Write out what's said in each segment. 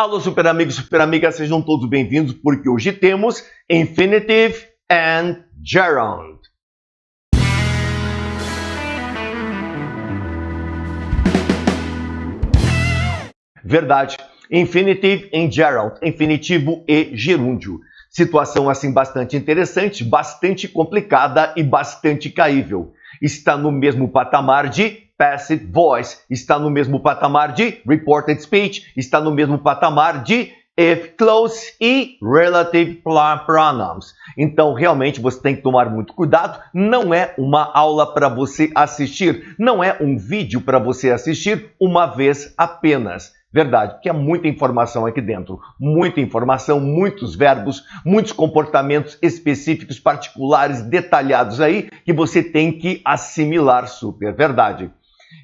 Alô, super amigos, super amigas, sejam todos bem-vindos, porque hoje temos Infinitive and Gerund. Verdade, Infinitive and Gerund, infinitivo e gerúndio. Situação assim bastante interessante, bastante complicada e bastante caível. Está no mesmo patamar de passive voice, está no mesmo patamar de reported speech, está no mesmo patamar de if close e relative pronouns. Então, realmente, você tem que tomar muito cuidado. Não é uma aula para você assistir, não é um vídeo para você assistir uma vez apenas. Verdade, porque é muita informação aqui dentro, muita informação, muitos verbos, muitos comportamentos específicos, particulares, detalhados aí, que você tem que assimilar super, verdade.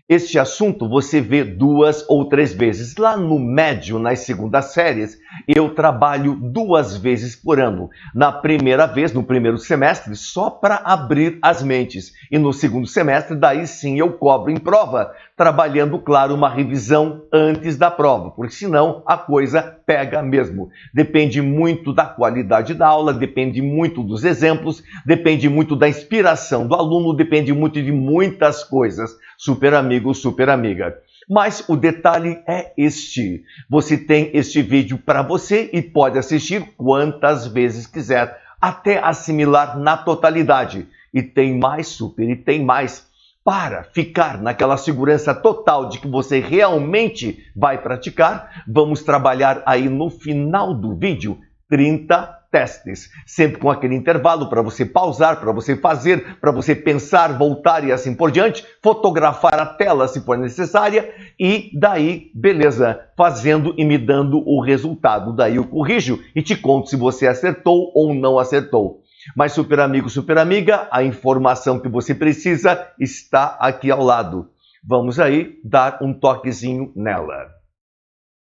Este assunto você vê 2 ou 3 vezes. Lá no médio, nas segundas séries, eu trabalho 2 vezes por ano. Na primeira vez, no primeiro semestre, só para abrir as mentes. E no segundo semestre, daí sim eu cobro em prova, trabalhando, claro, uma revisão antes da prova, porque senão a coisa pega mesmo. Depende muito da qualidade da aula, depende muito dos exemplos, depende muito da inspiração do aluno, depende muito de muitas coisas. Super amigo, super amiga. Mas o detalhe é este. Você tem este vídeo para você e pode assistir quantas vezes quiser, até assimilar na totalidade. E tem mais, super, e tem mais. Para ficar naquela segurança total de que você realmente vai praticar, vamos trabalhar aí no final do vídeo 30 testes, sempre com aquele intervalo para você pausar, para você fazer, para você pensar, voltar e assim por diante, fotografar a tela se for necessária e daí, beleza, fazendo e me dando o resultado. Daí eu corrijo e te conto se você acertou ou não acertou. Mas super amigo, super amiga, a informação que você precisa está aqui ao lado. Vamos aí dar um toquezinho nela.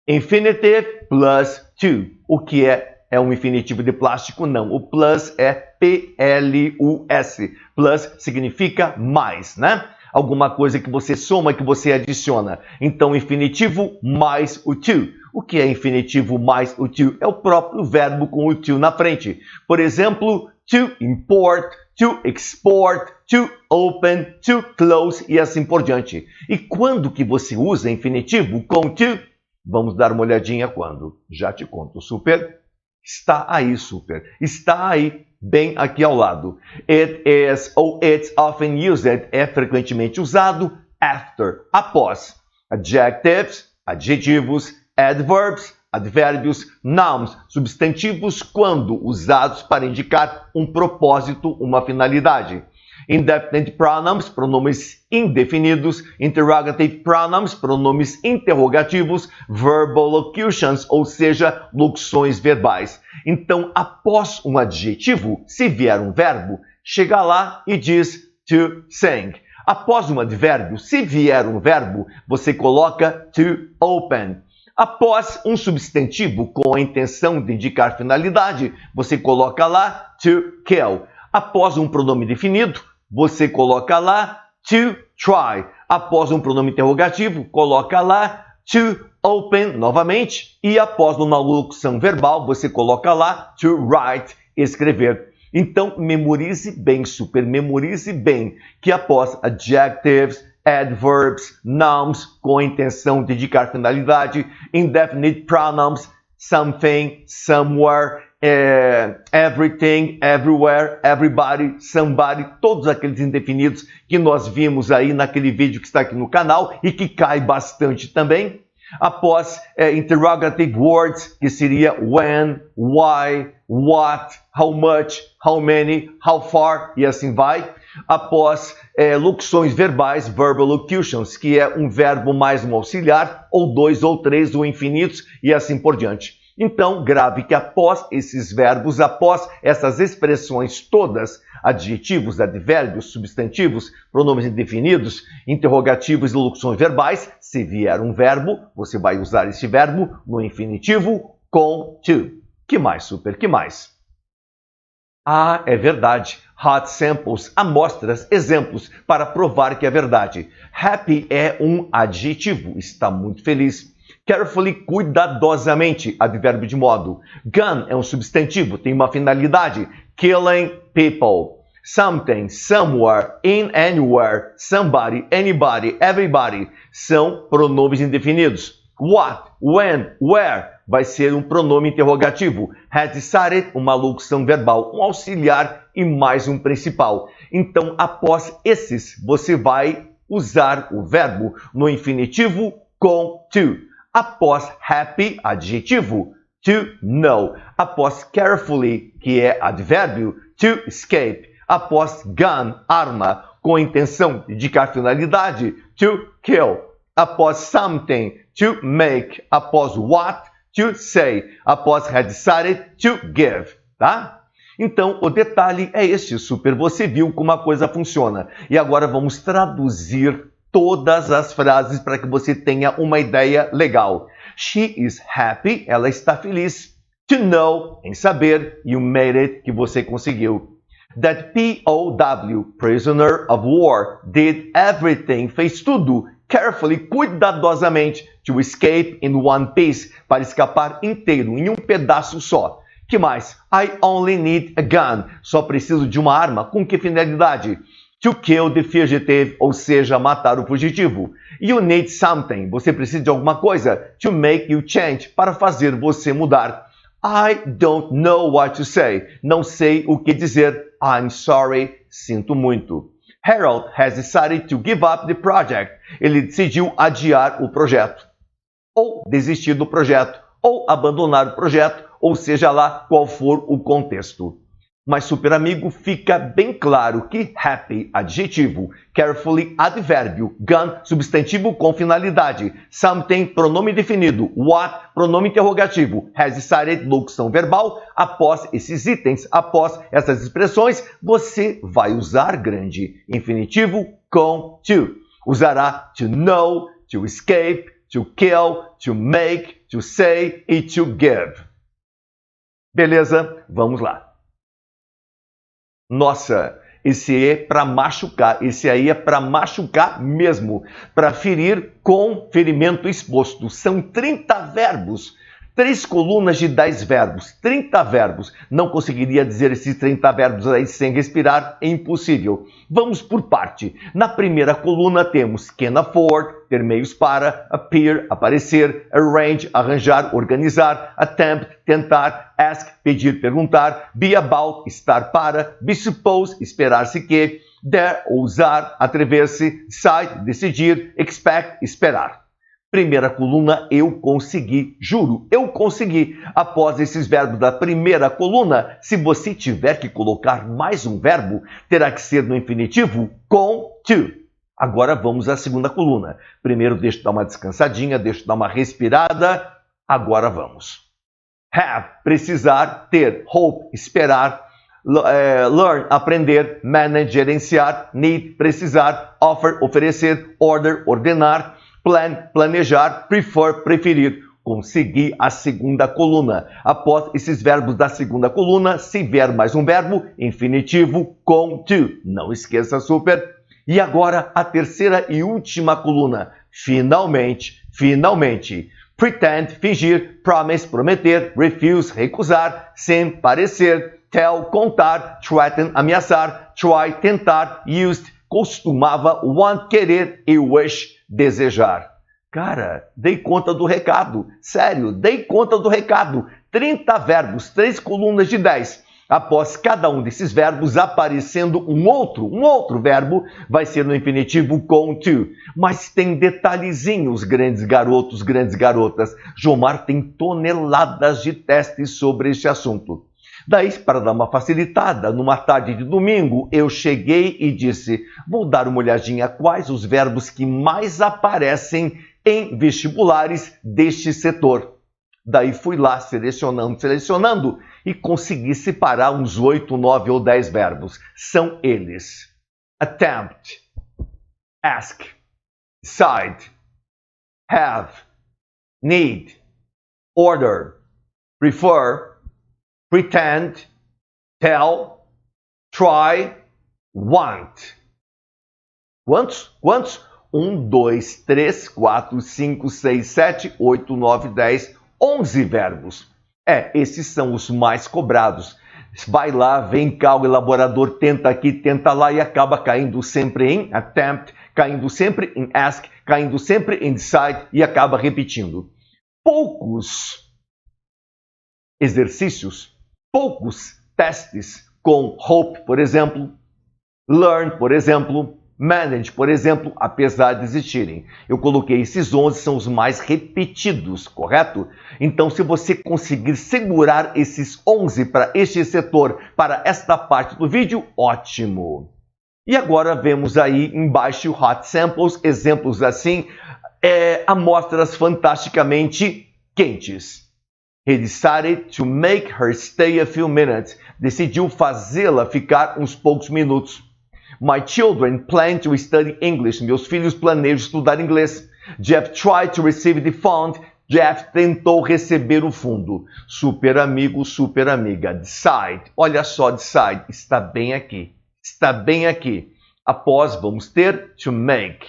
Infinitive plus to. O que é um infinitivo de plástico? Não. O plus é P-L-U-S. Plus significa mais, né? Alguma coisa que você soma, que você adiciona. Então, infinitivo mais o to. O que é infinitivo mais o to? É o próprio verbo com o to na frente. Por exemplo, to import, to export, to open, to close e assim por diante. E quando que você usa infinitivo com to? Vamos dar uma olhadinha quando. Já te conto, super. Está aí, super. Está aí, bem aqui ao lado. It is ou it's often used, é frequentemente usado after, após. Adjectives, adjetivos, adverbs, advérbios, nouns, substantivos quando usados para indicar um propósito, uma finalidade. Indefinite pronouns, pronomes indefinidos. Interrogative pronouns, pronomes interrogativos. Verbal locutions, ou seja, locuções verbais. Então, após um adjetivo, se vier um verbo, chega lá e diz to sing. Após um advérbio, se vier um verbo, você coloca to open. Após um substantivo com a intenção de indicar finalidade, você coloca lá to kill. Após um pronome definido, você coloca lá to try. Após um pronome interrogativo, coloca lá to open novamente. E após uma locução verbal, você coloca lá to write, escrever. Então, memorize bem, super, memorize bem, que após adjectives, adverbs, nouns, com a intenção de indicar finalidade, indefinite pronouns, something, somewhere, everything, everywhere, everybody, somebody, todos aqueles indefinidos que nós vimos aí naquele vídeo que está aqui no canal e que cai bastante também. Após interrogative words, que seria when, why, what, how much, how many, how far e assim vai. Após locuções verbais, verbal locutions, que é um verbo mais um auxiliar, ou 2 ou 3 ou infinitos e assim por diante. Então, grave que após esses verbos, após essas expressões todas, adjetivos, advérbios, substantivos, pronomes indefinidos, interrogativos e locuções verbais, se vier um verbo, você vai usar esse verbo no infinitivo com to. Que mais, super? Que mais? Ah, é verdade. Hot samples, amostras, exemplos, para provar que é verdade. Happy é um adjetivo, está muito feliz. Carefully, cuidadosamente, advérbio de modo. Gun é um substantivo, tem uma finalidade. Killing people. Something, somewhere, in anywhere, somebody, anybody, everybody são pronomes indefinidos. What, when, where vai ser um pronome interrogativo. Has decided, uma locução verbal, um auxiliar e mais um principal. Então, após esses, você vai usar o verbo no infinitivo com to. Após happy, adjetivo, to know. Após carefully, que é advérbio, to escape. Após gun, arma, com intenção de indicar finalidade, to kill. Após something, to make. Após what, to say. Após had decided, to give. Tá? Então, o detalhe é este, super. Você viu como a coisa funciona. E agora vamos traduzir todas as frases para que você tenha uma ideia legal. She is happy, ela está feliz. To know, em saber. You made it, que você conseguiu. That POW, prisoner of war, did everything, fez tudo, carefully, cuidadosamente, to escape in one piece, para escapar inteiro, em um pedaço só. Que mais? I only need a gun, só preciso de uma arma, com que finalidade? To kill the fugitive, ou seja, matar o fugitivo. You need something, você precisa de alguma coisa, to make you change, para fazer você mudar. I don't know what to say, não sei o que dizer. I'm sorry, sinto muito. Harold has decided to give up the project. Ele decidiu adiar o projeto. Ou desistir do projeto, ou abandonar o projeto, ou seja lá qual for o contexto. Mas, super amigo, fica bem claro que happy, adjetivo, carefully, advérbio, gun, substantivo com finalidade, something, pronome definido, what, pronome interrogativo, has decided, locução verbal, após esses itens, após essas expressões, você vai usar grande infinitivo com to. Usará to know, to escape, to kill, to make, to say e to give. Beleza? Vamos lá. Nossa, esse é para machucar, esse aí é para machucar mesmo, para ferir com ferimento exposto. São 30 verbos, 3 colunas de 10 verbos, 30 verbos. Não conseguiria dizer esses 30 verbos aí sem respirar, é impossível. Vamos por parte. Na primeira coluna temos can afford, ter meios para, appear, aparecer, arrange, arranjar, organizar, attempt, tentar, ask, pedir, perguntar, be about, estar para, be suppose, esperar-se que, dare, ousar, atrever-se, decide, decidir, expect, esperar. Primeira coluna, eu consegui, juro, eu consegui. Após esses verbos da primeira coluna, se você tiver que colocar mais um verbo, terá que ser no infinitivo com to. Agora vamos à segunda coluna. Primeiro deixa eu dar uma descansadinha, deixa eu dar uma respirada. Agora vamos. Have, precisar, ter, hope, esperar, learn, aprender, manage, gerenciar, need, precisar, offer, oferecer, order, ordenar, plan, planejar, prefer, preferir. Consegui a segunda coluna. Após esses verbos da segunda coluna, se vier mais um verbo, infinitivo com to. Não esqueça, super. E agora a terceira e última coluna. Finalmente, finalmente. Pretend, fingir, promise, prometer, refuse, recusar, sem, parecer, tell, contar, threaten, ameaçar, try, tentar, used, costumava, want, querer e wish, desejar. Cara, dei conta do recado. Sério, dei conta do recado. 30 verbos, 3 colunas de 10. Após cada um desses verbos aparecendo um outro verbo, vai ser no infinitivo com to. Mas tem detalhezinhos, grandes garotos, grandes garotas. Jomar tem toneladas de testes sobre este assunto. Daí, para dar uma facilitada, numa tarde de domingo, eu cheguei e disse, vou dar uma olhadinha quais os verbos que mais aparecem em vestibulares deste setor. Daí fui lá selecionando e consegui separar uns 8, 9 ou 10 verbos. São eles: attempt, ask, decide, have, need, order, prefer, pretend, tell, try, want. Quantos? 1, 2, 3, 4, 5, 6, 7, 8, 9, 10, 11 verbos. Esses são os mais cobrados. Vai lá, vem cá, o elaborador tenta aqui, tenta lá e acaba caindo sempre em attempt, caindo sempre em ask, caindo sempre em decide e acaba repetindo. Poucos exercícios, poucos testes com hope, por exemplo, learn, por exemplo, manage, por exemplo, apesar de existirem. Eu coloquei esses 11, são os mais repetidos, correto? Então, se você conseguir segurar esses 11 para este setor, para esta parte do vídeo, ótimo! E agora vemos aí embaixo hot samples, exemplos assim, amostras fantasticamente quentes. He decided to make her stay a few minutes. Decidiu fazê-la ficar uns poucos minutos. My children plan to study English. Meus filhos planejam estudar inglês. Jeff tried to receive the fund. Jeff tentou receber o fundo. Super amigo, super amiga. Decide. Olha só, decide. Está bem aqui. Está bem aqui. Após, vamos ter to make.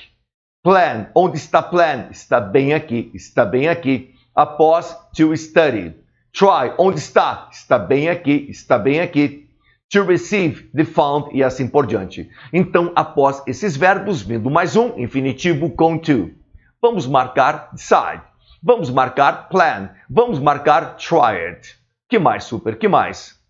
Plan. Onde está plan? Está bem aqui. Está bem aqui. Após, to study. Try. Onde está? Está bem aqui. Está bem aqui. To receive the fund e assim por diante. Então, após esses verbos, vindo mais um, infinitivo com to. Vamos marcar decide. Vamos marcar plan. Vamos marcar tried. Que mais, super? Que mais?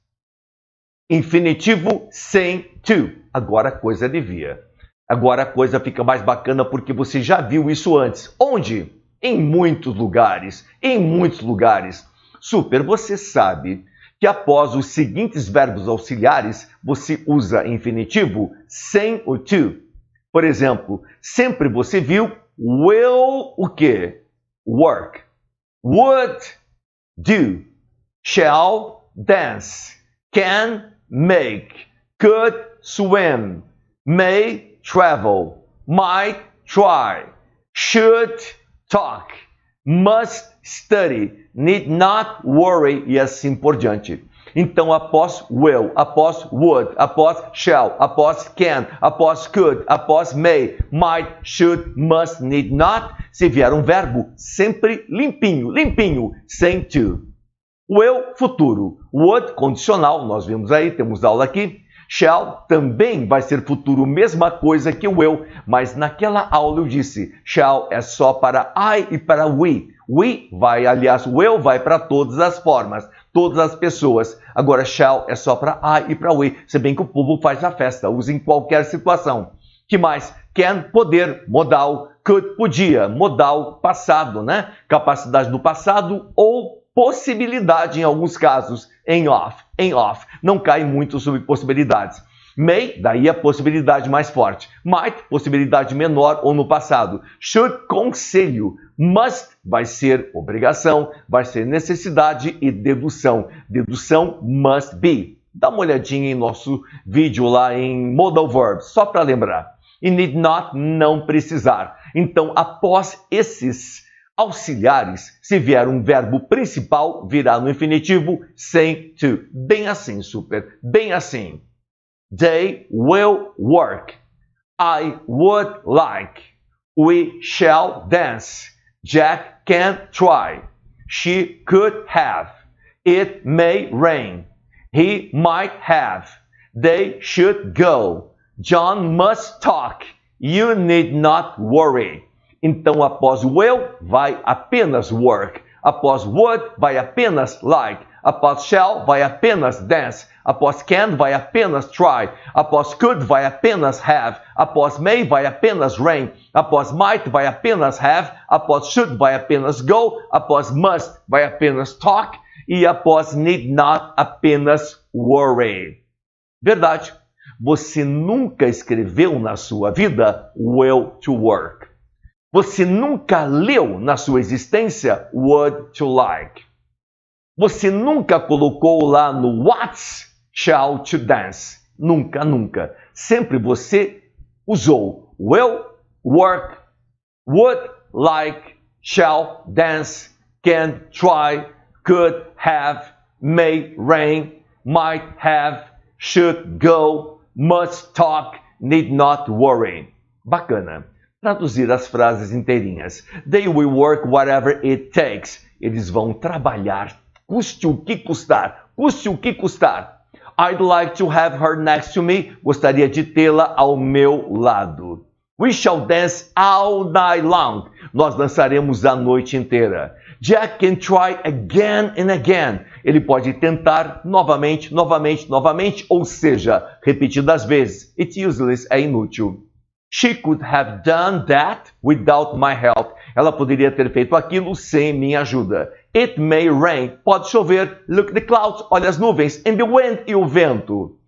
Infinitivo sem to. Agora a coisa alivia. Agora a coisa fica mais bacana porque você já viu isso antes. Onde? Em muitos lugares. Em muitos lugares. Super, você sabe que após os seguintes verbos auxiliares, você usa infinitivo sem o to. Por exemplo, sempre você viu will o quê? Work. Would do. Shall dance. Can make. Could swim. May travel. Might try. Should talk. Must study. Need not worry e assim por diante. Então, após will, após would, após shall, após can, após could, após may, might, should, must, need not, se vier um verbo, sempre limpinho, limpinho, sem to. Will, futuro. Would, condicional, nós vimos aí, temos aula aqui. Shall também vai ser futuro, mesma coisa que will, mas naquela aula eu disse, shall é só para I e para we. We vai, aliás, will vai para todas as formas, todas as pessoas. Agora, shall é só para I e para we, se bem que o povo faz a festa, usa em qualquer situação. Que mais? Can, poder, modal. Could, podia, modal, passado, né? Capacidade do passado ou possibilidade em alguns casos, em off, não cai muito sobre possibilidades. May, daí a possibilidade mais forte. Might, possibilidade menor ou no passado. Should, conselho. Must, vai ser obrigação, vai ser necessidade e dedução. Dedução, must be. Dá uma olhadinha em nosso vídeo lá em Modal Verbs, só para lembrar. E need not, não precisar. Então, após esses auxiliares, se vier um verbo principal, virá no infinitivo sem to. Bem assim, super. Bem assim. They will work. I would like. We shall dance. Jack can try. She could have. It may rain. He might have. They should go. John must talk. You need not worry. Então, após will, vai apenas work. Após would, vai apenas like. Após shall, vai apenas dance. Após can, vai apenas try. Após could, vai apenas have. Após may, vai apenas rain. Após might, vai apenas have. Após should, vai apenas go. Após must, vai apenas talk. E após need not, apenas worry. Verdade. Você nunca escreveu na sua vida will to work. Você nunca leu na sua existência would to like. Você nunca colocou lá no what's shall to dance. Nunca, nunca. Sempre você usou will, work, would, like, shall, dance, can, try, could, have, may, rain, might, have, should, go, must, talk, need not worry. Bacana. Traduzir as frases inteirinhas. They will work whatever it takes. Eles vão trabalhar, custe o que custar, custe o que custar. I'd like to have her next to me. Gostaria de tê-la ao meu lado. We shall dance all night long. Nós dançaremos a noite inteira. Jack can try again and again. Ele pode tentar novamente, novamente, novamente, ou seja, repetidas vezes. It's useless, é inútil. She could have done that without my help. Ela poderia ter feito aquilo sem minha ajuda. It may rain. Pode chover. Look the clouds. Olha as nuvens. And the wind e o vento.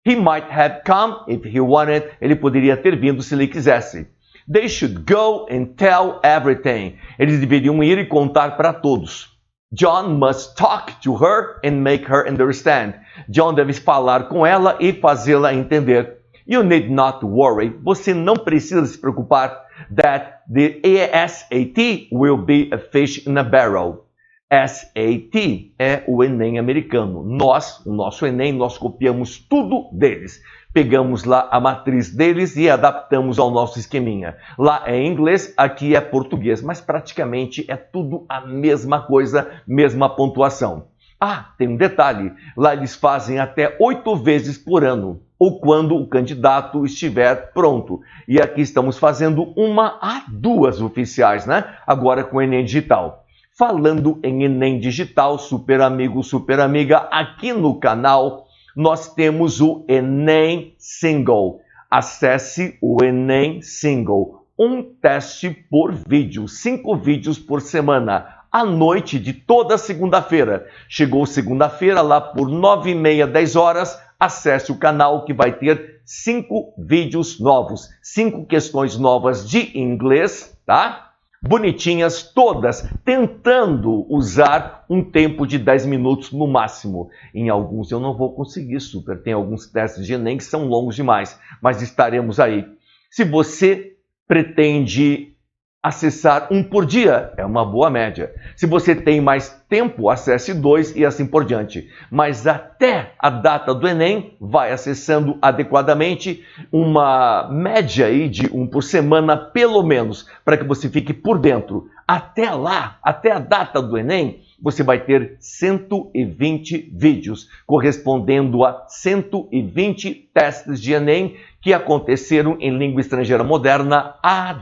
He might have come if he wanted. Ele poderia ter vindo se ele quisesse. They should go and tell everything. Eles deveriam ir e contar para todos. John must talk to her and make her understand. John deve falar com ela e fazê-la entender. You need not worry. Você não precisa se preocupar that the SAT will be a fish in a barrel. SAT é o Enem americano. Nós, o nosso Enem, nós copiamos tudo deles. Pegamos lá a matriz deles e adaptamos ao nosso esqueminha. Lá é inglês, aqui é português, mas praticamente é tudo a mesma coisa, mesma pontuação. Ah, tem um detalhe. Lá eles fazem até 8 vezes por ano, ou quando o candidato estiver pronto. E aqui estamos fazendo 1 a 2 oficiais, né? Agora com o Enem Digital. Falando em Enem Digital, super amigo, super amiga, aqui no canal nós temos o Enem Single. Acesse o Enem Single. Um teste por vídeo, 5 vídeos por semana. À noite de toda segunda-feira. Chegou segunda-feira, lá por 9h30, 10 horas, acesse o canal que vai ter 5 vídeos novos, 5 questões novas de inglês, tá? Bonitinhas, todas, tentando usar um tempo de 10 minutos no máximo. Em alguns eu não vou conseguir, super. Tem alguns testes de Enem que são longos demais, mas estaremos aí. Se você pretende acessar 1 por dia, é uma boa média. Se você tem mais tempo, acesse 2 e assim por diante. Mas até a data do Enem, vai acessando adequadamente uma média aí de 1 por semana, pelo menos, para que você fique por dentro. Até lá, até a data do Enem, você vai ter 120 vídeos, correspondendo a 120 testes de Enem que aconteceram em língua estrangeira moderna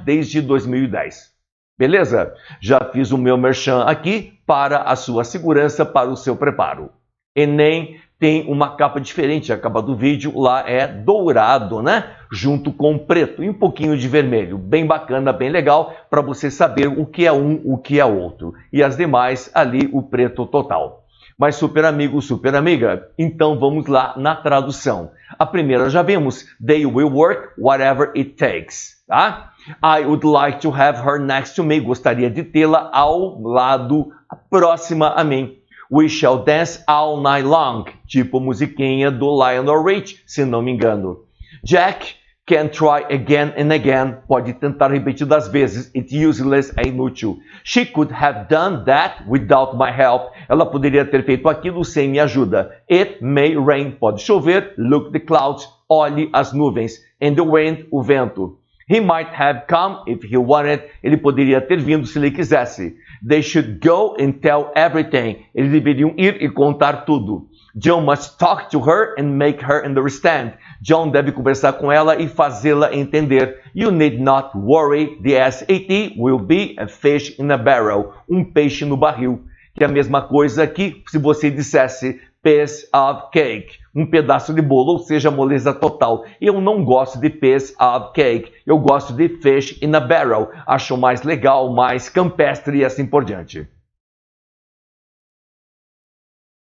desde 2010. Beleza? Já fiz o meu merchan aqui para a sua segurança, para o seu preparo. Enem tem uma capa diferente, a capa do vídeo lá é dourado, né? Junto com preto e um pouquinho de vermelho. Bem bacana, bem legal, para você saber o que é um, o que é outro. E as demais, ali, o preto total. Mas super amigo, super amiga, então vamos lá na tradução. A primeira já vimos, they will work whatever it takes, tá? I would like to have her next to me. Gostaria de tê-la ao lado, próxima a mim. We shall dance all night long. Tipo musiquinha do Lionel Rich, se não me engano. Jack can try again and again. Pode tentar repetidas vezes. It's useless, é inútil. She could have done that without my help. Ela poderia ter feito aquilo sem minha ajuda. It may rain. Pode chover. Look the clouds. Olhe as nuvens. And the wind, o vento. He might have come if he wanted. Ele poderia ter vindo se ele quisesse. They should go and tell everything. Eles deveriam ir e contar tudo. John must talk to her and make her understand. John deve conversar com ela e fazê-la entender. You need not worry. The SAT will be a fish in a barrel. Um peixe no barril. Que é a mesma coisa que se você dissesse piece of cake. Um pedaço de bolo, ou seja, moleza total. Eu não gosto de piece of cake. Eu gosto de fish in a barrel. Acho mais legal, mais campestre e assim por diante.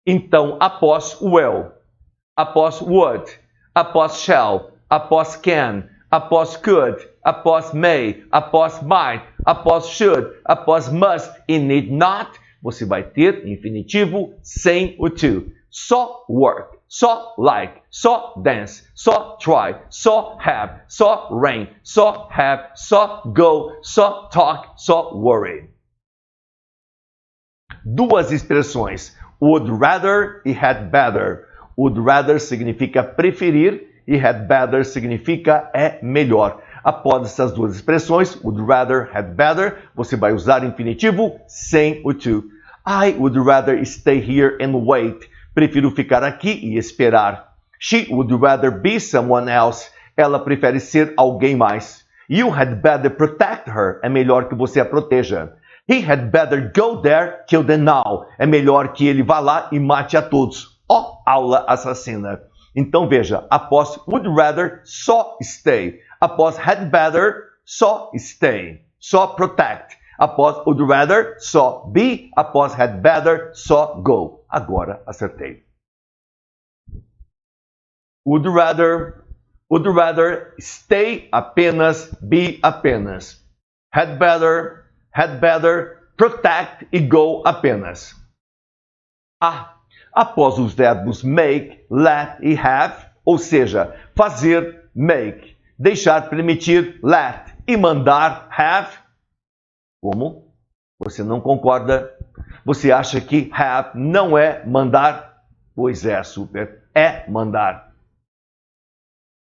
Então, após will, após would, após shall, após can, após could, após may, após might, após should, após must e need not, você vai ter infinitivo sem o to. Só work, só like, só dance, só try, só have, só rain, só have, só go, só talk, só worry. Duas expressões. Would rather e had better. Would rather significa preferir e had better significa é melhor. Após essas duas expressões, would rather, had better, você vai usar infinitivo sem o to. I would rather stay here and wait. Prefiro ficar aqui e esperar. She would rather be someone else. Ela prefere ser alguém mais. You had better protect her. É melhor que você a proteja. He had better go there, kill them now. É melhor que ele vá lá e mate a todos. Ó, aula assassina. Então veja, após would rather, só stay. Após had better, só stay. Só protect. Após would rather, só be. Após had better, só go. Agora acertei. Would rather, stay apenas, be apenas. Had better, protect e go apenas. Após os verbos make, let e have, ou seja, fazer, make, deixar, permitir, let, e mandar, have. Como? Você não concorda? Você acha que have não é mandar? Pois é, super, é mandar.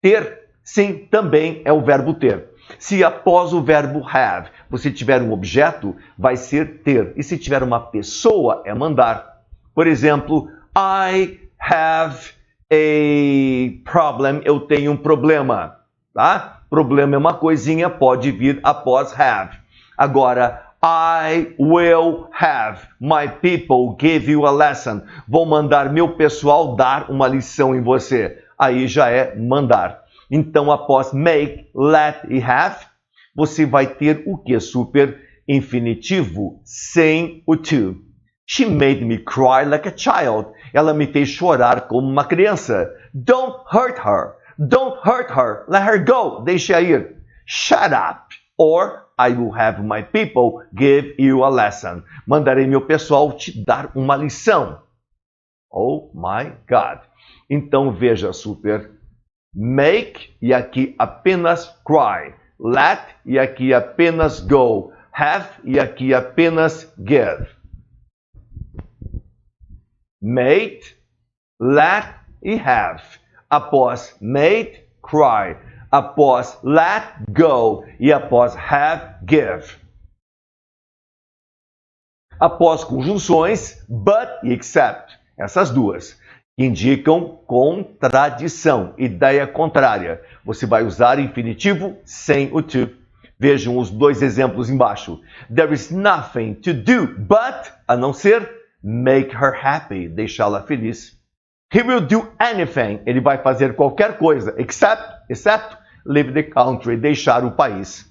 Ter, sim, também é o verbo ter. Se após o verbo have você tiver um objeto, vai ser ter. E se tiver uma pessoa, é mandar. Por exemplo, I have a problem. Eu tenho um problema. Tá? Problema é uma coisinha, pode vir após have. Agora, I will have my people give you a lesson. Vou mandar meu pessoal dar uma lição em você. Aí já é mandar. Então, após make, let e have, você vai ter o que, super? Infinitivo sem o to. She made me cry like a child. Ela me fez chorar como uma criança. Don't hurt her. Don't hurt her. Let her go. Deixe-a ir. Shut up. Or I will have my people give you a lesson. Mandarei meu pessoal te dar uma lição. Oh my God. Então veja, super. Make e aqui apenas cry. Let e aqui apenas go. Have e aqui apenas give. Made, let e have. Após made, cry. Após let, go. E após have, give. Após conjunções, but e except. Essas duas indicam contradição, ideia contrária. Você vai usar infinitivo sem o to. Vejam os dois exemplos embaixo. There is nothing to do but, a não ser, make her happy, deixá-la feliz. He will do anything, ele vai fazer qualquer coisa, except leave the country, deixar o país.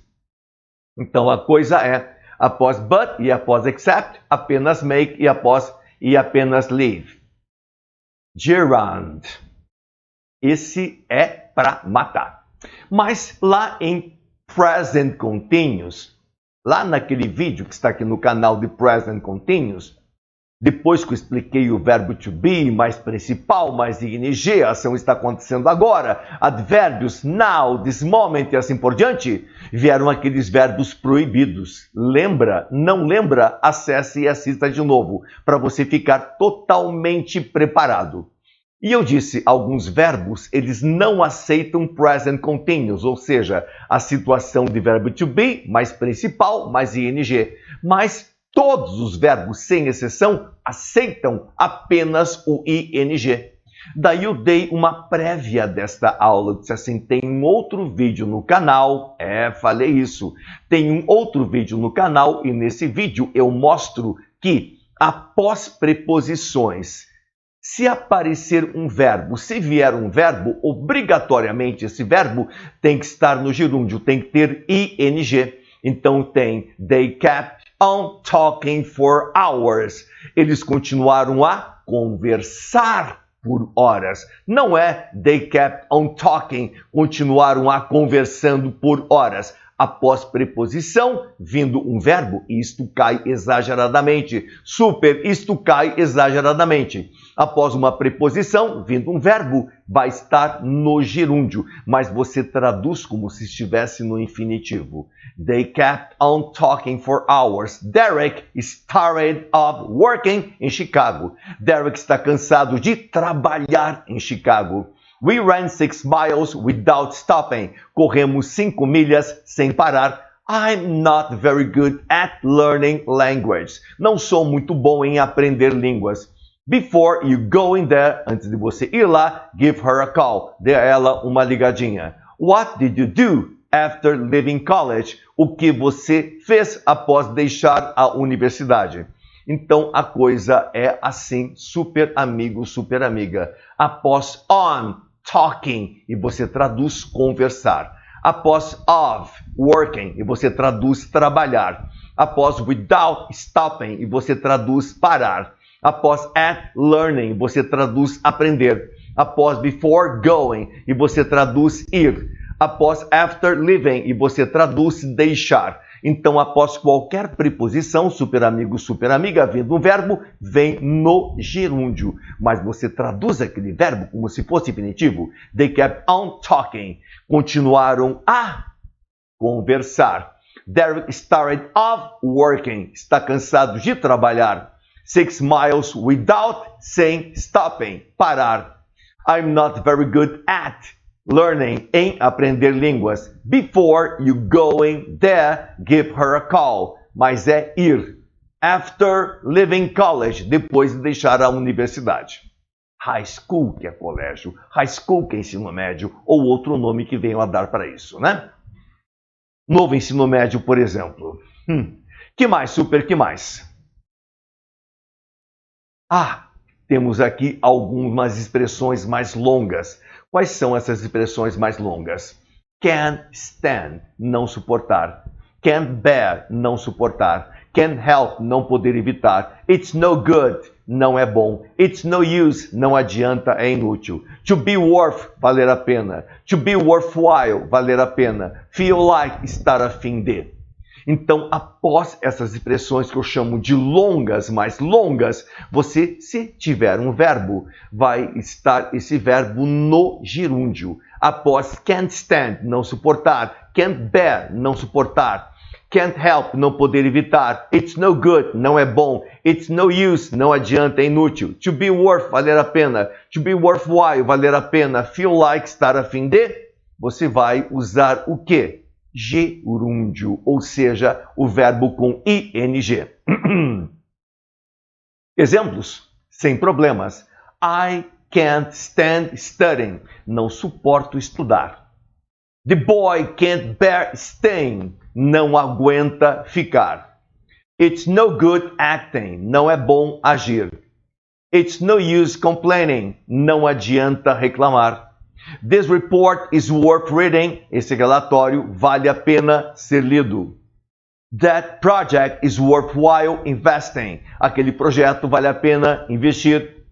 Então a coisa é, após but e após except, apenas make e apenas leave. Gerund. Esse é para matar. Mas lá em Present Continuous, lá naquele vídeo que está aqui no canal de Present Continuous, depois que eu expliquei o verbo to be, mais principal, mais ing, a ação está acontecendo agora, advérbios, now, this moment e assim por diante, vieram aqueles verbos proibidos. Lembra? Não lembra? Acesse e assista de novo, para você ficar totalmente preparado. E eu disse, alguns verbos, eles não aceitam present continuous, ou seja, a situação de verbo to be, mais principal, mais ing. Mas todos os verbos, sem exceção, aceitam apenas o ing. Daí eu dei uma prévia desta aula. Eu disse assim, tem um outro vídeo no canal. Falei isso. Tem um outro vídeo no canal e nesse vídeo eu mostro que após preposições, se aparecer um verbo, se vier um verbo, obrigatoriamente esse verbo tem que estar no gerúndio, tem que ter ing. Então tem, they kept on talking for hours. Eles continuaram a conversar por horas. Não é they kept on talking, continuaram a conversando por horas. Após preposição, vindo um verbo, isto cai exageradamente. Super, isto cai exageradamente. Após uma preposição, vindo um verbo, vai estar no gerúndio, mas você traduz como se estivesse no infinitivo. They kept on talking for hours. Derek is tired of working in Chicago. Derek está cansado de trabalhar em Chicago. We ran 6 miles without stopping. Corremos 5 milhas sem parar. I'm not very good at learning language. Não sou muito bom em aprender línguas. Before you go in there, antes de você ir lá, give her a call. Dê a ela uma ligadinha. What did you do after leaving college? O que você fez após deixar a universidade? Então, a coisa é assim, super amigo, super amiga. Após on, talking, e você traduz conversar. Após of, working, e você traduz trabalhar. Após without stopping, e você traduz parar. Após at learning, você traduz aprender. Após before going, e você traduz ir. Após after leaving, e você traduz deixar. Então, após qualquer preposição, super amigo, super amiga, vindo um verbo, vem no gerúndio. Mas você traduz aquele verbo como se fosse infinitivo. They kept on talking. Continuaram a conversar. Derek started off working. Está cansado de trabalhar. 6 miles without saying stopping. Parar. I'm not very good at learning, em aprender línguas. Before you going there, give her a call. Mas é ir. After leaving college, depois de deixar a universidade. High school, que é colégio. High school, que é ensino médio. Ou outro nome que venham a dar para isso, né? Novo ensino médio, por exemplo. Que mais, super, que mais? Temos aqui algumas expressões mais longas. Quais são essas expressões mais longas? Can't stand, não suportar. Can't bear, não suportar. Can't help, não poder evitar. It's no good, não é bom. It's no use, não adianta, é inútil. To be worth, valer a pena. To be worthwhile, valer a pena. Feel like, estar a fim de. Então, após essas expressões que eu chamo de longas, mais longas, você, se tiver um verbo, vai estar esse verbo no gerúndio. Após can't stand, não suportar. Can't bear, não suportar. Can't help, não poder evitar. It's no good, não é bom. It's no use, não adianta, é inútil. To be worth, valer a pena. To be worthwhile, valer a pena. Feel like, estar a fim de. Você vai usar o quê? Gerúndio, ou seja, o verbo com ing. Exemplos? Sem problemas. I can't stand studying. Não suporto estudar. The boy can't bear staying. Não aguenta ficar. It's no good acting. Não é bom agir. It's no use complaining. Não adianta reclamar. This report is worth reading. Esse relatório vale a pena ser lido. That project is worthwhile investing. Aquele projeto vale a pena investir.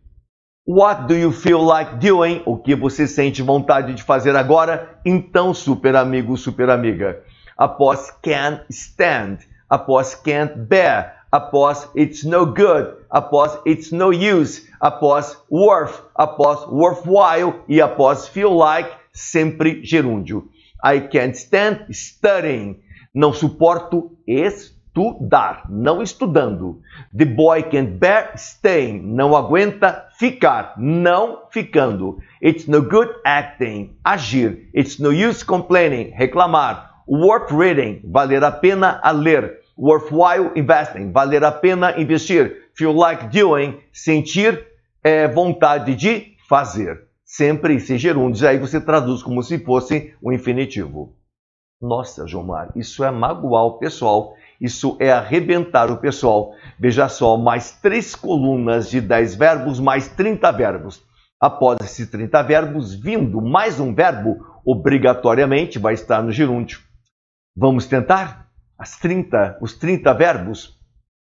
What do you feel like doing? O que você sente vontade de fazer agora? Então, super amigo, super amiga. Após can't stand, após can't bear, após it's no good, após it's no use, após worth, após worthwhile e após feel like, sempre gerúndio. I can't stand studying. Não suporto estudar, não estudando. The boy can't bear staying. Não aguenta ficar, não ficando. It's no good acting, agir. It's no use complaining, reclamar. Worth reading, valer a pena a ler. Worthwhile investing, valer a pena investir. Feel like doing, sentir vontade de fazer. Sempre esses gerúndios, aí você traduz como se fosse o infinitivo. Nossa, Jomar, isso é magoar o pessoal. Isso é arrebentar o pessoal. Veja só, mais 3 colunas de 10 verbos, mais 30 verbos. Após esses 30 verbos, vindo mais um verbo, obrigatoriamente vai estar no gerúndio. Vamos tentar? Os 30 verbos?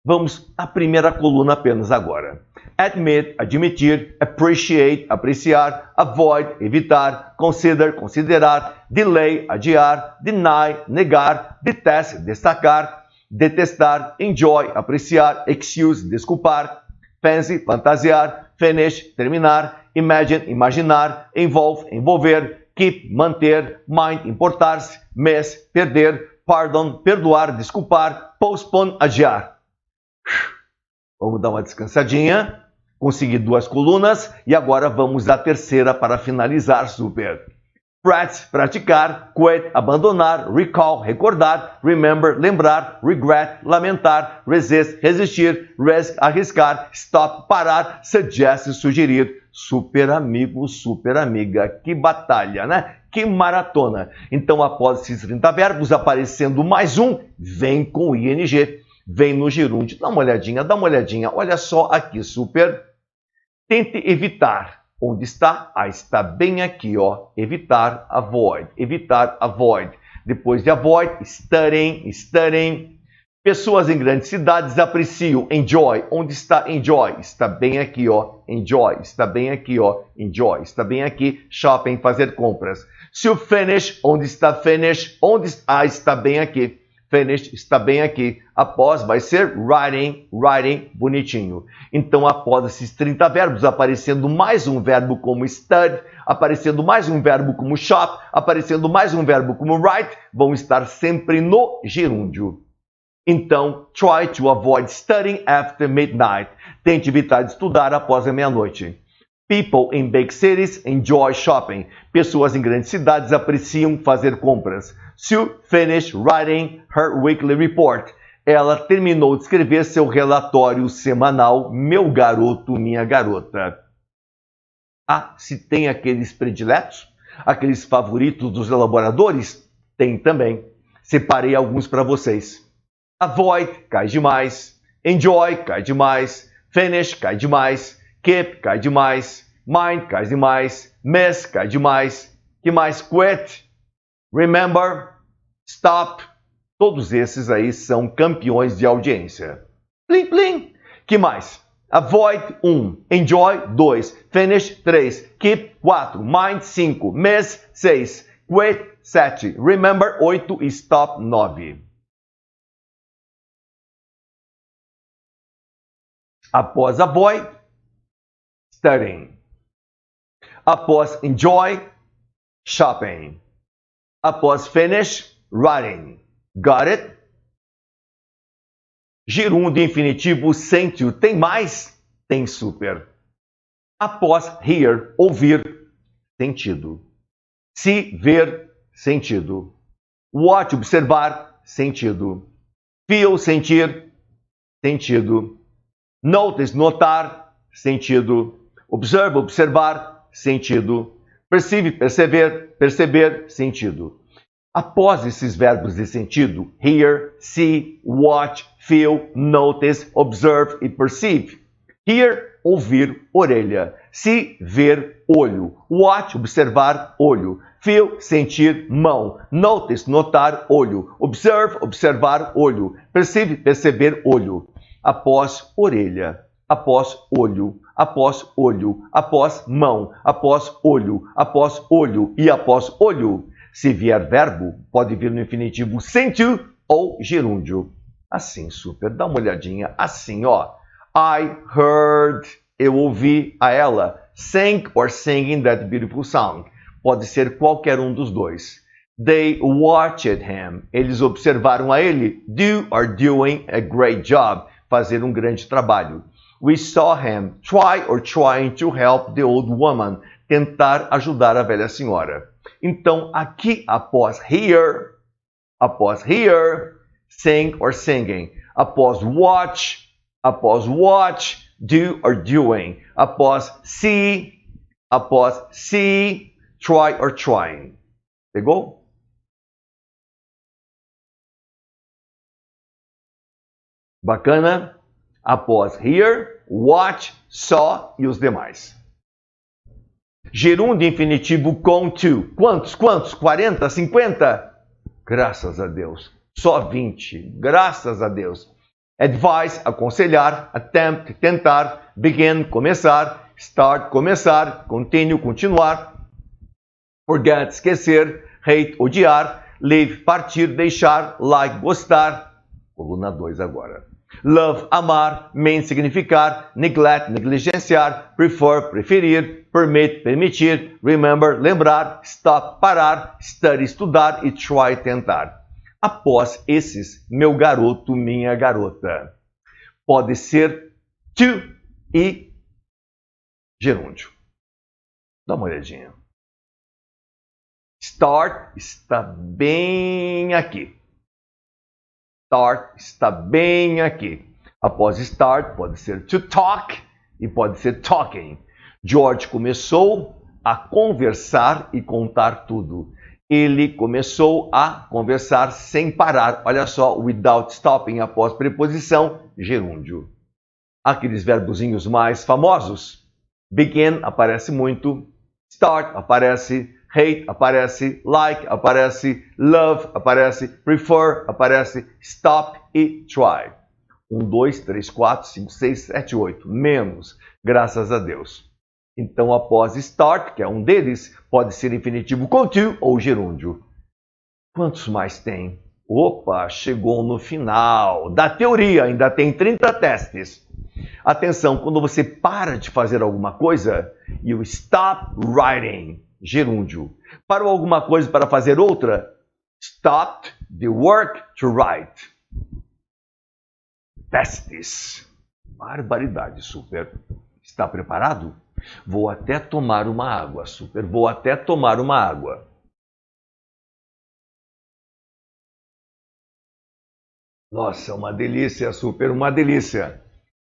Vamos à primeira coluna apenas agora. Admit, admitir. Appreciate, apreciar. Avoid, evitar. Consider, considerar. Delay, adiar. Deny, negar. Detest, destacar. Detestar. Enjoy, apreciar. Excuse, desculpar. Fancy, fantasiar. Finish, terminar. Imagine, imaginar. Involve, envolver. Keep, manter. Mind, importar-se. Miss, perder. Pardon, perdoar, desculpar. Postpone, adiar. Vamos dar uma descansadinha. Consegui 2 colunas e agora vamos à terceira para finalizar, super. Practice, praticar, quit, abandonar, recall, recordar, remember, lembrar, regret, lamentar, resist, resistir, risk, arriscar, stop, parar, suggest, sugerir. Super amigo, super amiga, que batalha, né? Que maratona. Então, após esses 30 verbos, aparecendo mais um, vem com o ing, vem no gerúndio. Dá uma olhadinha, olha só aqui, super. Tente evitar. Onde está? Ah, está bem aqui, ó. Evitar, avoid. Evitar, avoid. Depois de avoid, studying. Pessoas em grandes cidades apreciam. Enjoy. Onde está enjoy? Está bem aqui, ó. Enjoy. Está bem aqui, ó. Enjoy. Está bem aqui. Shopping, fazer compras. Se o finish, onde está finish? Onde está? Ah, está bem aqui. Finish está bem aqui. Após vai ser writing, bonitinho. Então, após esses 30 verbos, aparecendo mais um verbo como study, aparecendo mais um verbo como shop, aparecendo mais um verbo como write, vão estar sempre no gerúndio. Então, try to avoid studying after midnight. Tente evitar de estudar após a meia-noite. People in big cities enjoy shopping. Pessoas em grandes cidades apreciam fazer compras. Sue finished writing her weekly report. Ela terminou de escrever seu relatório semanal, meu garoto, minha garota. Ah, se tem aqueles prediletos, aqueles favoritos dos elaboradores? Tem também. Separei alguns para vocês. Avoid, cai demais. Enjoy, cai demais. Finish, cai demais. Keep, cai demais. Mind, cai demais. Miss, cai demais. Que mais? Quit. Remember, stop, todos esses aí são campeões de audiência. Plim, plim. Que mais? Avoid, 1. Enjoy, 2. Finish, 3. Keep, 4. Mind, 5. Miss, 6. Quit, 7. Remember, 8. E stop, 9. Após avoid, studying. Após enjoy, shopping. Após finish, writing. Got it? Gerúndio infinitivo sente-o. Tem mais? Tem super. Após hear, ouvir, sentido. Se, ver, sentido. Watch, observar, sentido. Feel, sentir, sentido. Notice, notar, sentido. Observe, observar, sentido. Perceive, perceber, sentido. Após esses verbos de sentido, hear, see, watch, feel, notice, observe e perceive. Hear, ouvir, orelha. See, ver, olho. Watch, observar, olho. Feel, sentir, mão. Notice, notar, olho. Observe, observar, olho. Perceive, perceber, olho. Após orelha. Após olho. Após olho, após mão, após olho e após olho. Se vier verbo, pode vir no infinitivo sente ou gerúndio. Assim, super, dá uma olhadinha, assim, ó. I heard, eu ouvi a ela, sang or singing that beautiful song. Pode ser qualquer um dos dois. They watched him, eles observaram a ele, do or doing a great job, fazer um grande trabalho. We saw him try or trying to help the old woman. Tentar ajudar a velha senhora. Então, aqui, após hear, sing or singing. Após watch, do or doing. Após see, try or trying. Pegou? Bacana? Após hear, watch, saw e os demais. Gerúndio infinitivo com to. Quantos? 40? 50? Graças a Deus. Só 20. Graças a Deus. Advise, aconselhar. Attempt, tentar. Begin, começar. Start, começar. Continue, continuar. Forget, esquecer. Hate, odiar. Leave, partir, deixar. Like, gostar. Coluna 2 agora. Love, amar, mean, significar, neglect, negligenciar, prefer, preferir, permit, permitir, remember, lembrar, stop, parar, study, estudar e try, tentar. Após esses, meu garoto, minha garota. Pode ser to e gerúndio. Dá uma olhadinha. Start está bem aqui. Start está bem aqui. Após start, pode ser to talk e pode ser talking. George começou a conversar e contar tudo. Ele começou a conversar sem parar. Olha só, without stopping após preposição, gerúndio. Aqueles verbozinhos mais famosos. Begin aparece muito. Start aparece. Hate aparece. Like aparece. Love aparece. Prefer aparece. Stop e try. 1, 2, 3, 4, 5, 6, 7, 8. Menos. Graças a Deus. Então, após start, que é um deles, pode ser infinitivo com to ou gerúndio. Quantos mais tem? Opa, chegou no final da teoria, ainda tem 30 testes. Atenção, quando você para de fazer alguma coisa, you stop writing, gerúndio. Parou alguma coisa para fazer outra? Stop the work to write. Testes. Barbaridade, super. Está preparado? Vou até tomar uma água, super. Vou até tomar uma água. Nossa, uma delícia, super, uma delícia.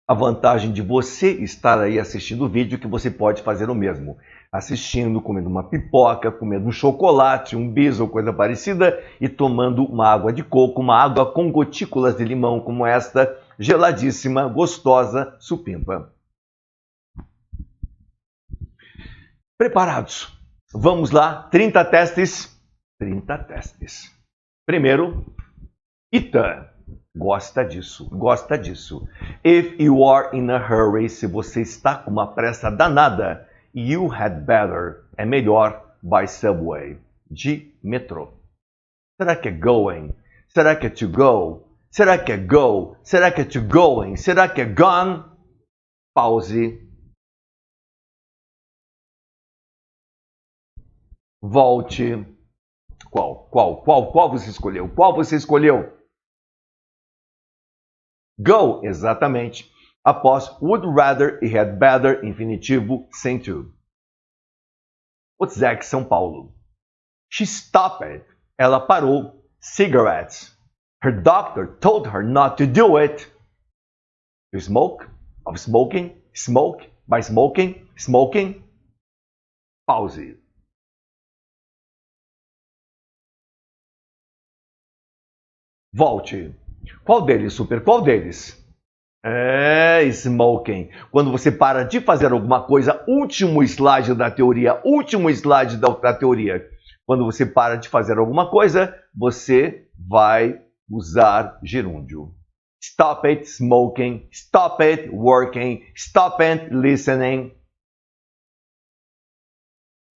A vantagem de você estar aí assistindo o vídeo é que você pode fazer o mesmo. Assistindo, comendo uma pipoca, comendo um chocolate, um bis ou coisa parecida e tomando uma água de coco, uma água com gotículas de limão como esta, geladíssima, gostosa, supimpa. Preparados? Vamos lá, 30 testes. 30 testes. Primeiro, Ita. Gosta disso, gosta disso. If you are in a hurry, se você está com uma pressa danada, you had better, é melhor, by subway, de metrô. Será que é going? Será que é to go? Será que é go? Será que é to going? Será que é gone? Pause. Volte. Qual você escolheu? Qual você escolheu? Go, exatamente. Após would rather e had better, infinitivo, sem to. Otzek, São Paulo. She stopped. Ela parou. Cigarettes. Her doctor told her not to do it. To smoke. Of smoking. Smoke. By smoking. Smoking. Pause. Volte. Qual deles, super? Qual deles? É, smoking. Quando você para de fazer alguma coisa, último slide da teoria, último slide da teoria. Quando você para de fazer alguma coisa, você vai usar gerúndio. Stop it smoking, stop it working, stop it listening.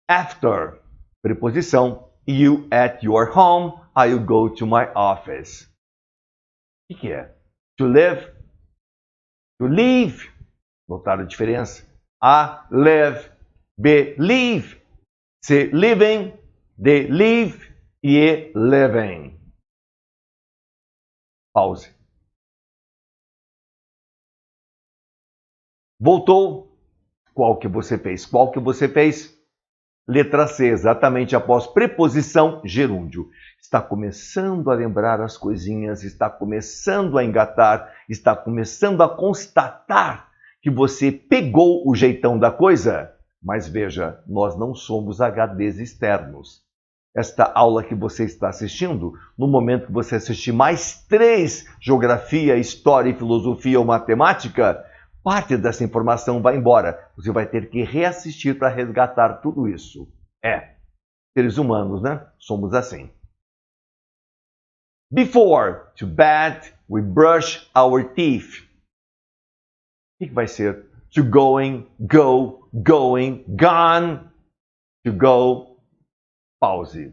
After, preposição, you at your home, I'll go to my office. O que é? To live, to leave. Notaram a diferença? A, live. B, leave. C, living. D, leave. E E, living. Pause. Voltou. Qual que você fez? Qual que você fez? Letra C, exatamente após preposição, gerúndio. Está começando a lembrar as coisinhas, está começando a engatar, está começando a constatar que você pegou o jeitão da coisa. Mas veja, nós não somos HDs externos. Esta aula que você está assistindo, no momento que você assistir mais 3, geografia, história, filosofia ou matemática, parte dessa informação vai embora. Você vai ter que reassistir para resgatar tudo isso. Seres humanos, né? Somos assim. Before, to bed, we brush our teeth. O que vai ser? To going, go, going, gone. To go, pause.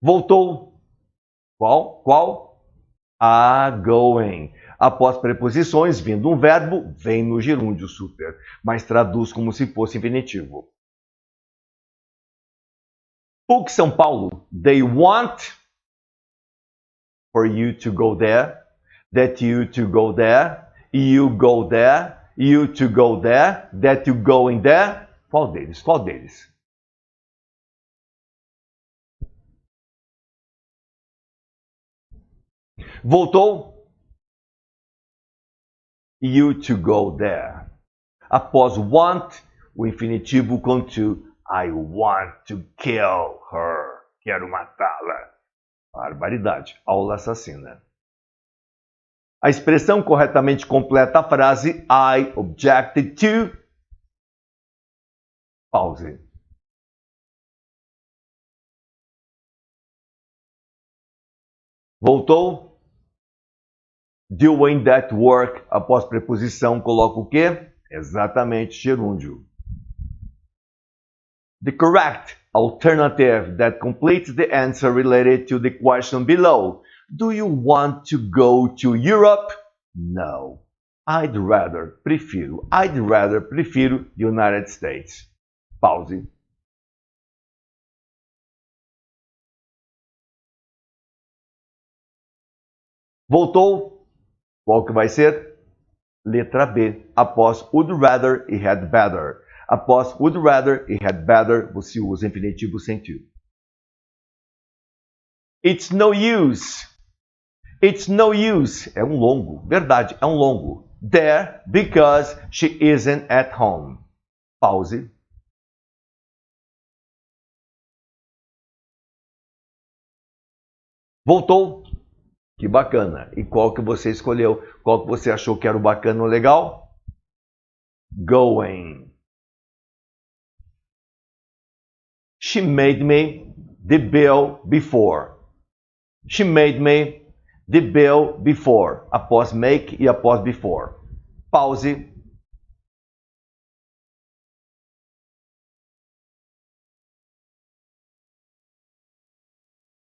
Voltou. Qual? Going. Após preposições, vindo um verbo, vem no gerúndio super, mas traduz como se fosse infinitivo. PUC São Paulo. They want for you to go there, that you to go there, You go there. You to go there. That you going there. Qual deles? Qual deles? Voltou? You to go there. Após want, o infinitivo com to. I want to kill her. Quero matá-la. Barbaridade. Aula assassina. A expressão corretamente completa a frase I objected to. Pause. Voltou? Doing that work. Após preposição, coloca o quê? Exatamente, gerúndio. The correct alternative that completes the answer related to the question below. Do you want to go to Europe? No. I'd rather, prefiro the United States. Pause. Voltou? Qual que vai ser? Letra B. Após would rather e had better. Após would rather e had better, você usa infinitivo sem to. It's no use. It's no use. É um longo. Verdade, é um longo. There because she isn't at home. Pause. Voltou? Que bacana. E qual que você escolheu? Qual que você achou que era o bacana ou legal? Going. She made me the bill before. She made me the bill before. Após make e após before. Pause.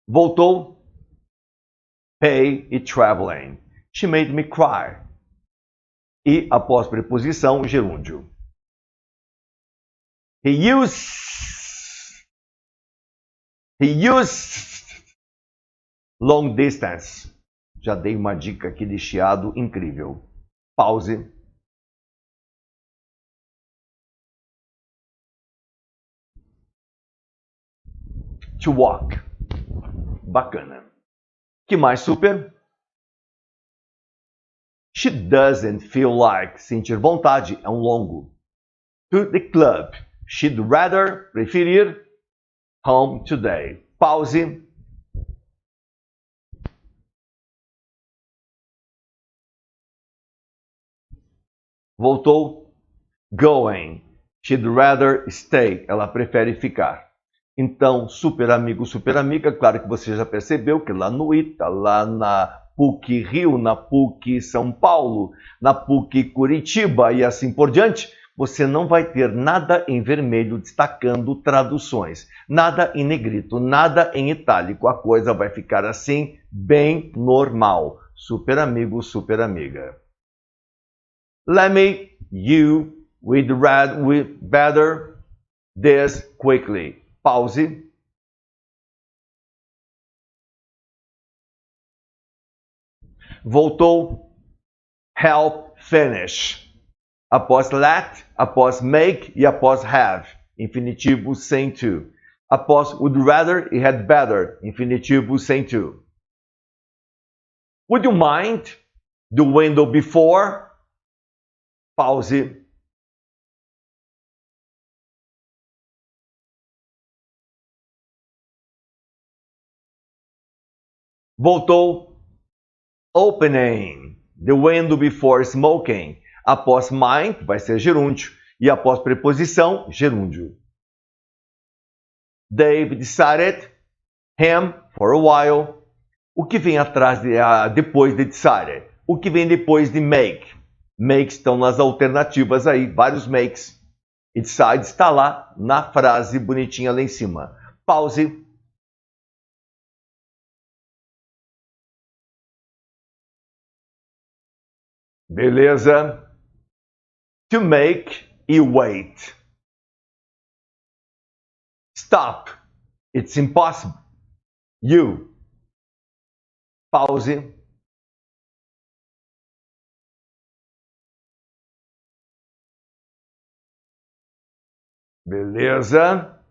Voltou? Pay e traveling. She made me cry. E após preposição, gerúndio. He used long distance. Já dei uma dica aqui de chiado incrível. Pause. To walk. Bacana. Que mais, super? She doesn't feel like. Sentir vontade é um longo. To the club. She'd rather, preferir, home today. Pause. Voltou? Going. She'd rather stay. Ela prefere ficar. Então, super amigo, super amiga, claro que você já percebeu que lá no ITA, lá na PUC Rio, na PUC São Paulo, na PUC Curitiba e assim por diante, você não vai ter nada em vermelho destacando traduções, nada em negrito, nada em itálico. A coisa vai ficar assim, bem normal. Super amigo, super amiga. Let me, you, with better, this quickly. Pause. Voltou. Help finish. Após let, após make e após have. Infinitivo sem to. Após would rather e had better. Infinitivo sem to. Would you mind? The window before. Pause. Voltou. Opening. The window before smoking. Após mind, vai ser gerúndio. E após preposição, gerúndio. Dave decided. Him for a while. O que vem atrás depois de decided? O que vem depois de make? Makes estão nas alternativas aí, vários makes. E decide está lá na frase bonitinha lá em cima. Pause. Beleza. To make e wait. Stop. It's impossible. You. Pause. Beleza.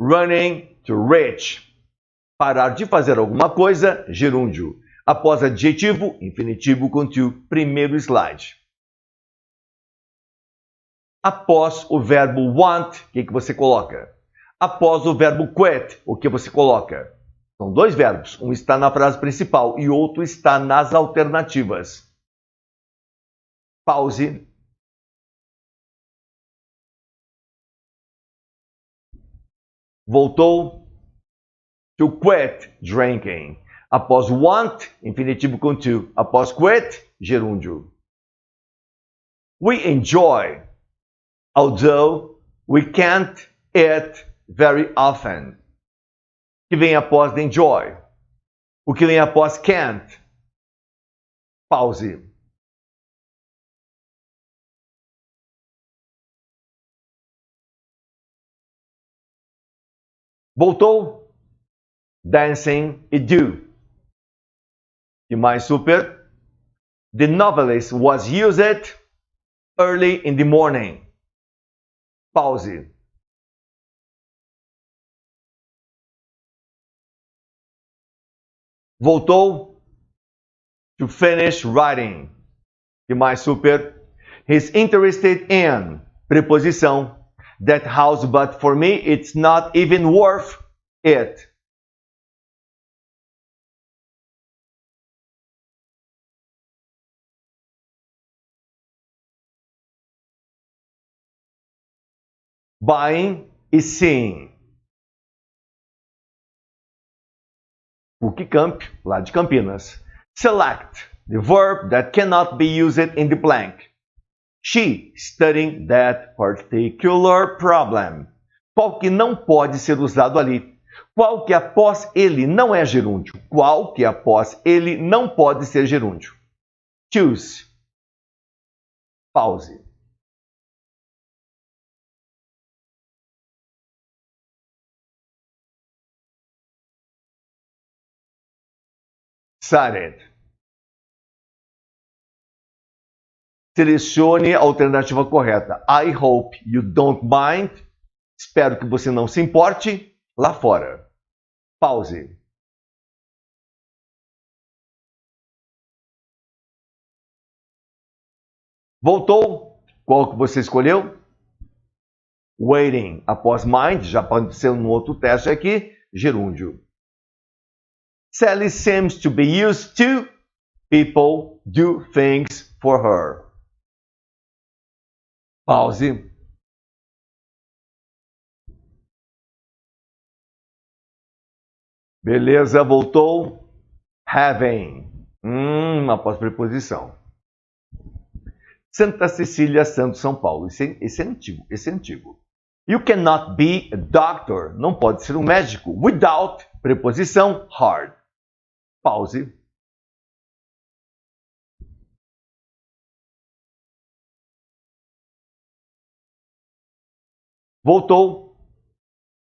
Running to reach. Parar de fazer alguma coisa, gerúndio. Após adjetivo, infinitivo com to. Primeiro slide. Após o verbo want, o que você coloca? Após o verbo quit, o que você coloca? São dois verbos. Um está na frase principal e outro está nas alternativas. Pause. Voltou. To quit drinking. Após want, infinitivo com to. Após quit, gerúndio. We enjoy, although we can't eat very often. O que vem após the enjoy? O que vem após can't? Pause. Voltou. Dancing e do. E mais super. The novelist was used early in the morning. Pause. Voltou. To finish writing. E mais super. He's interested in. Preposição. That house, but for me, it's not even worth it. Buying e seeing. PUC-Camp, lá de Campinas. Select the verb that cannot be used in the blank. She studying that particular problem. Qual que não pode ser usado ali? Qual que após ele não é gerúndio? Qual que após ele não pode ser gerúndio? Choose. Pause. Started. Selecione a alternativa correta. I hope you don't mind. Espero que você não se importe. Lá fora. Pause. Voltou? Qual que você escolheu? Waiting. Após mind, já pode ser um outro teste aqui. Gerúndio. Sally seems to be used to people do things for her. Pause. Beleza, voltou. Having. Após preposição. Santa Cecília, Santo São Paulo. Esse é antigo, esse é antigo. You cannot be a doctor. Não pode ser um médico. Without preposição hard. Pause. Voltou.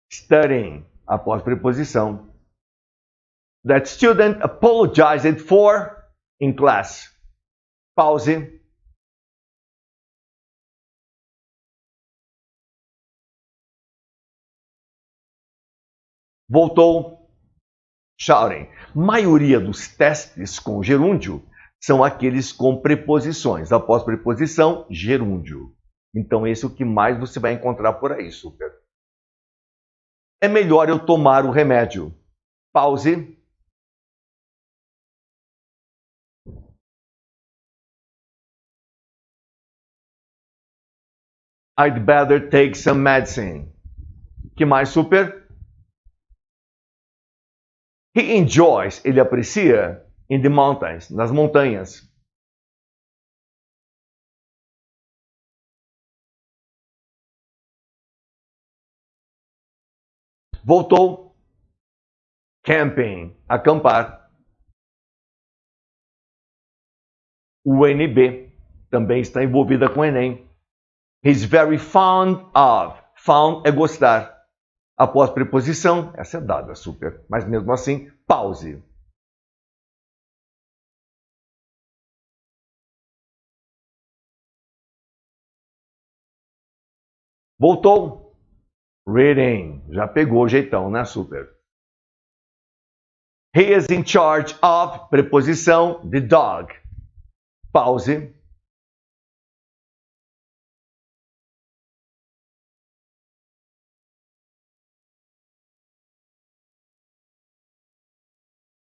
Studying. Após preposição. That student apologized for in class. Pause. Voltou. Shouting. Maioria dos testes com gerúndio são aqueles com preposições. Após preposição, gerúndio. Então, esse é o que mais você vai encontrar por aí, super. É melhor eu tomar o remédio. Pause. I'd better take some medicine. Que mais, super? He enjoys, ele aprecia, in the mountains, nas montanhas. Voltou. Camping, acampar. O UNB também está envolvida com o Enem. He's very fond of. Fond é gostar. Após preposição, essa é dada, super. Mas mesmo assim, pause. Voltou? Reading. Já pegou o jeitão, né? Super. He is in charge of, preposição, the dog. Pause.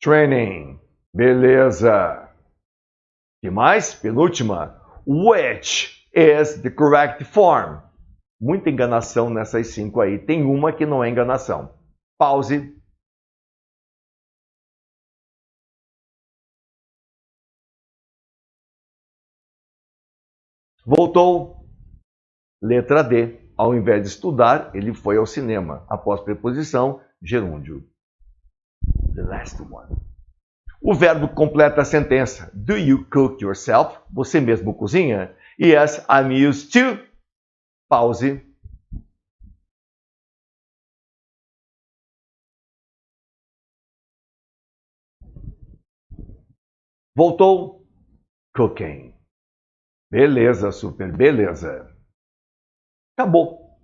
Training. Beleza. E mais? Penúltima. Which is the correct form? Muita enganação nessas 5 aí. Tem uma que não é enganação. Pause. Voltou. Letra D. Ao invés de estudar, ele foi ao cinema. Após preposição, gerúndio. The last one. O verbo completa a sentença. Do you cook yourself? Você mesmo cozinha? Yes, I'm used to. Pause. Voltou. Cooking. Beleza, super, beleza. Acabou.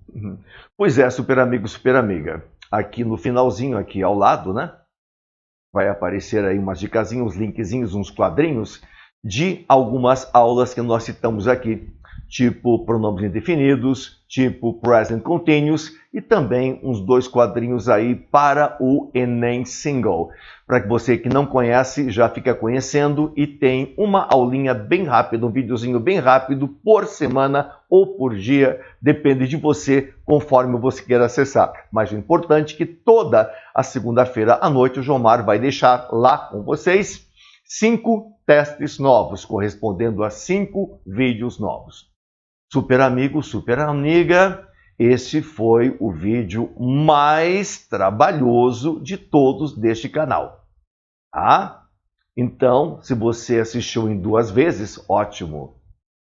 Pois é, super amigo, super amiga. Aqui no finalzinho, aqui ao lado, né? Vai aparecer aí umas dicasinhas, uns linkzinhos, uns quadrinhos de algumas aulas que nós citamos aqui. Tipo pronomes indefinidos, tipo present continuous e também uns 2 quadrinhos aí para o Enem Single. Para que você que não conhece já fica conhecendo e tem uma aulinha bem rápida, um videozinho bem rápido por semana ou por dia, depende de você, conforme você queira acessar. Mas o importante é que toda a segunda-feira à noite o Jomar vai deixar lá com vocês 5 testes novos, correspondendo a 5 vídeos novos. Super amigo, super amiga, esse foi o vídeo mais trabalhoso de todos deste canal. Tá? Então, se você assistiu em 2 vezes, ótimo.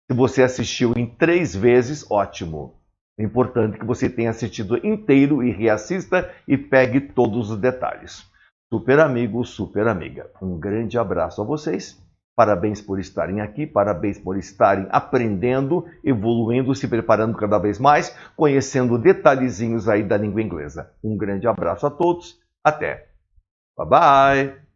Se você assistiu em 3 vezes, ótimo. É importante que você tenha assistido inteiro e reassista e pegue todos os detalhes. Super amigo, super amiga, um grande abraço a vocês. Parabéns por estarem aqui, parabéns por estarem aprendendo, evoluindo, se preparando cada vez mais, conhecendo detalhezinhos aí da língua inglesa. Um grande abraço a todos, até. Bye bye!